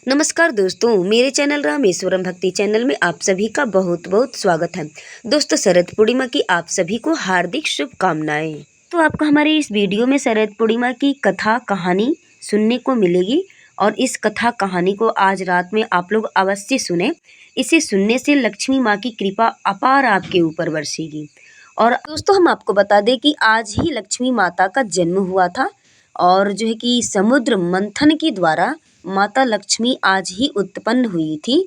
नमस्कार दोस्तों, मेरे चैनल रामेश्वरम भक्ति चैनल में आप सभी का बहुत बहुत स्वागत है। दोस्तों, शरद पूर्णिमा की आप सभी को हार्दिक शुभकामनाएं। तो आपको हमारे इस वीडियो में शरद पूर्णिमा की कथा कहानी सुनने को मिलेगी और इस कथा कहानी को आज रात में आप लोग अवश्य सुने। इसे सुनने से लक्ष्मी माँ की कृपा अपार आपके ऊपर बरसेगी। और दोस्तों, हम आपको बता दें कि आज ही लक्ष्मी माता का जन्म हुआ था और जो है कि समुद्र मंथन के द्वारा माता लक्ष्मी आज ही उत्पन्न हुई थी।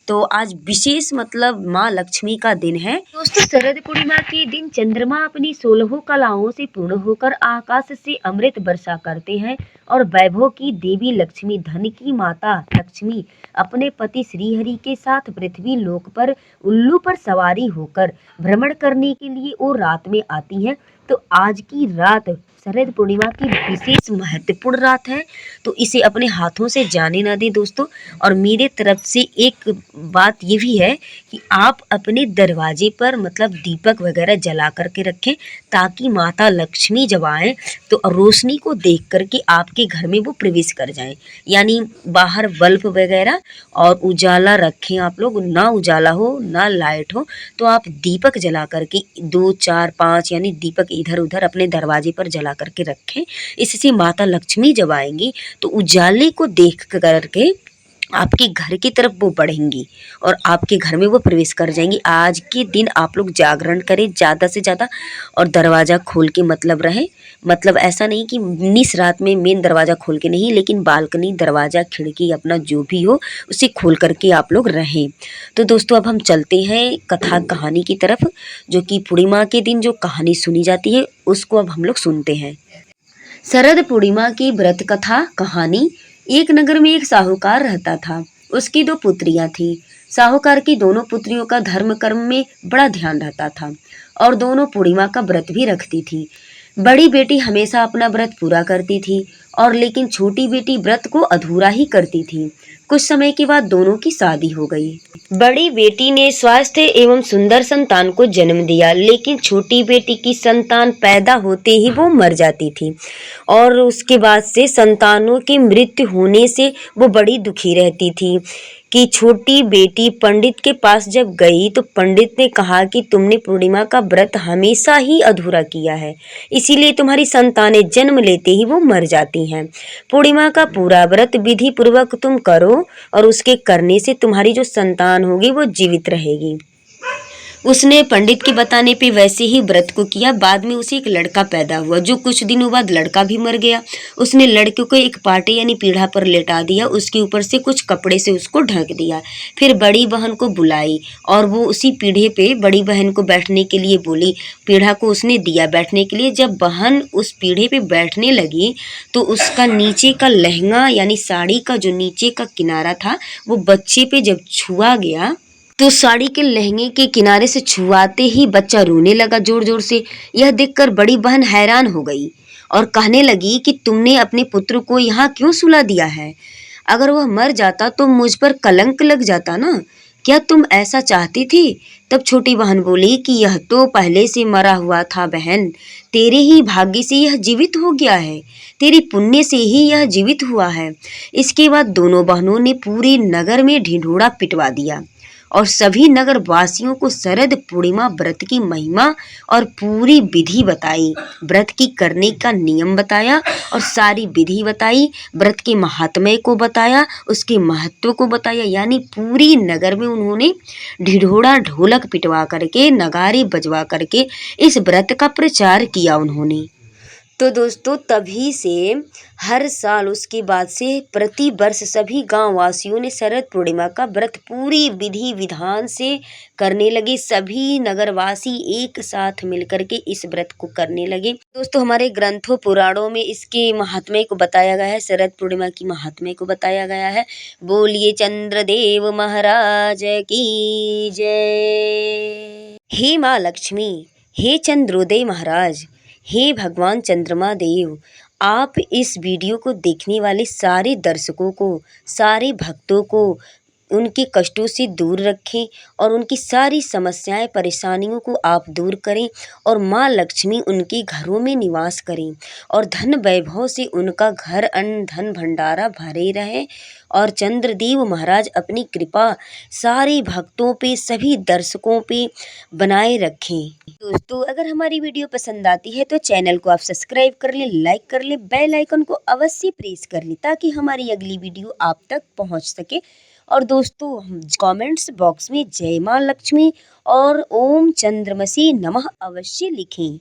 तो आज विशेष मतलब माँ लक्ष्मी का दिन है। दोस्तों, शरद पूर्णिमा के दिन चंद्रमा अपनी 16 कलाओं से पूर्ण होकर आकाश से अमृत वर्षा करते हैं और वैभव की देवी लक्ष्मी, धन की माता लक्ष्मी अपने पति श्रीहरि के साथ पृथ्वी लोक पर उल्लू पर सवारी होकर भ्रमण करने के लिए वो रात में आती है। तो आज की रात शरद पूर्णिमा की विशेष महत्वपूर्ण रात है, तो इसे अपने हाथों से जाने ना दें दोस्तों। और मेरे तरफ से एक बात ये भी है कि आप अपने दरवाजे पर मतलब दीपक वगैरह जला करके रखें, ताकि माता लक्ष्मी जब आए तो रोशनी को देख करके आपके घर में वो प्रवेश कर जाएं। यानी बाहर बल्ब वगैरह और उजाला रखें आप लोग, ना उजाला हो ना लाइट हो, तो आप दीपक जला करके 2 4 5 यानी दीपक इधर उधर अपने दरवाजे पर जला करके रखें। इससे माता लक्ष्मी जब आएंगी तो उजाले को देख करके आपके घर की तरफ वो बढ़ेंगी और आपके घर में वो प्रवेश कर जाएंगी। आज के दिन आप लोग जागरण करें ज़्यादा से ज़्यादा और दरवाज़ा खोल के मतलब रहें। मतलब ऐसा नहीं कि निस रात में मेन दरवाज़ा खोल के नहीं, लेकिन बालकनी दरवाज़ा खिड़की अपना जो भी हो उसे खोल करके आप लोग रहें। तो दोस्तों, अब हम चलते हैं कथा कहानी की तरफ, जो कि पूर्णिमा के दिन जो कहानी सुनी जाती है उसको अब हम लोग सुनते हैं। शरद पूर्णिमा की व्रत कथा कहानी। एक नगर में एक साहूकार रहता था। उसकी 2 पुत्रियां थीं। साहूकार की दोनों पुत्रियों का धर्म कर्म में बड़ा ध्यान रहता था और दोनों पूर्णिमा का व्रत भी रखती थी। बड़ी बेटी हमेशा अपना व्रत पूरा करती थी और लेकिन छोटी बेटी व्रत को अधूरा ही करती थी। कुछ समय के बाद दोनों की शादी हो गई। बड़ी बेटी ने स्वास्थ्य एवं सुंदर संतान को जन्म दिया, लेकिन छोटी बेटी की संतान पैदा होते ही वो मर जाती थी और उसके बाद से संतानों की मृत्यु होने से वो बड़ी दुखी रहती थी। कि छोटी बेटी पंडित के पास जब गई तो पंडित ने कहा कि तुमने पूर्णिमा का व्रत हमेशा ही अधूरा किया है, इसीलिए तुम्हारी संतानें जन्म लेते ही वो मर जाती हैं। पूर्णिमा का पूरा व्रत विधि पूर्वक तुम करो और उसके करने से तुम्हारी जो संतान होगी वो जीवित रहेगी। उसने पंडित के बताने पे वैसे ही व्रत को किया। बाद में उसे एक लड़का पैदा हुआ, जो कुछ दिनों बाद लड़का भी मर गया। उसने लड़के को एक पाटे यानी पीढ़ा पर लेटा दिया, उसके ऊपर से कुछ कपड़े से उसको ढक दिया। फिर बड़ी बहन को बुलाई और वो उसी पीढ़े पे बड़ी बहन को बैठने के लिए बोली। पीढ़ा को उसने दिया बैठने के लिए। जब बहन उस पीढ़े पे बैठने लगी तो उसका नीचे का लहंगा यानी साड़ी का जो नीचे का किनारा था वो बच्चे पे जब छुआ गया तो साड़ी के लहंगे के किनारे से छुआते ही बच्चा रोने लगा जोर जोर से। यह देखकर बड़ी बहन हैरान हो गई और कहने लगी कि तुमने अपने पुत्र को यहाँ क्यों सुला दिया है? अगर वह मर जाता तो मुझ पर कलंक लग जाता ना। क्या तुम ऐसा चाहती थी? तब छोटी बहन बोली कि यह तो पहले से मरा हुआ था बहन, तेरे ही भाग्य से यह जीवित हो गया है, तेरी पुण्य से ही यह जीवित हुआ है। इसके बाद दोनों बहनों ने पूरे नगर में ढिंढोरा पिटवा दिया और सभी नगर वासियों को शरद पूर्णिमा व्रत की महिमा और पूरी विधि बताई। व्रत की करने का नियम बताया और सारी विधि बताई। व्रत के महात्म्य को बताया, उसके महत्व को बताया। यानी पूरी नगर में उन्होंने ढिढोरा ढोलक पिटवा करके, नगारे बजवा करके इस व्रत का प्रचार किया उन्होंने। तो दोस्तों, तभी से हर साल उसके बाद से प्रति वर्ष सभी गांव वासियों ने शरद पूर्णिमा का व्रत पूरी विधि विधान से करने लगे। सभी नगरवासी एक साथ मिलकर के इस व्रत को करने लगे। दोस्तों, हमारे ग्रंथों पुराणों में इसके महात्म्य को बताया गया है, शरद पूर्णिमा की महात्म्य को बताया गया है। बोलिए चंद्रदेव महाराज की जय। हे माँ लक्ष्मी, हे चंद्रोदय महाराज, हे भगवान चंद्रमा देव, आप इस वीडियो को देखने वाले सारे दर्शकों को, सारे भक्तों को उनके कष्टों से दूर रखें और उनकी सारी समस्याएं परेशानियों को आप दूर करें और माँ लक्ष्मी उनके घरों में निवास करें और धन वैभव से उनका घर अन्न धन भंडारा भरे रहे और चंद्रदेव महाराज अपनी कृपा सारे भक्तों पे सभी दर्शकों पे बनाए रखें। दोस्तों अगर हमारी वीडियो पसंद आती है तो चैनल को आप सब्सक्राइब कर लें, लाइक कर लें, बेल आइकन को अवश्य प्रेस कर लें ताकि हमारी अगली वीडियो आप तक पहुंच सके। और दोस्तों कमेंट्स बॉक्स में जय माँ लक्ष्मी और ओम चंद्रमसी नमः अवश्य लिखें।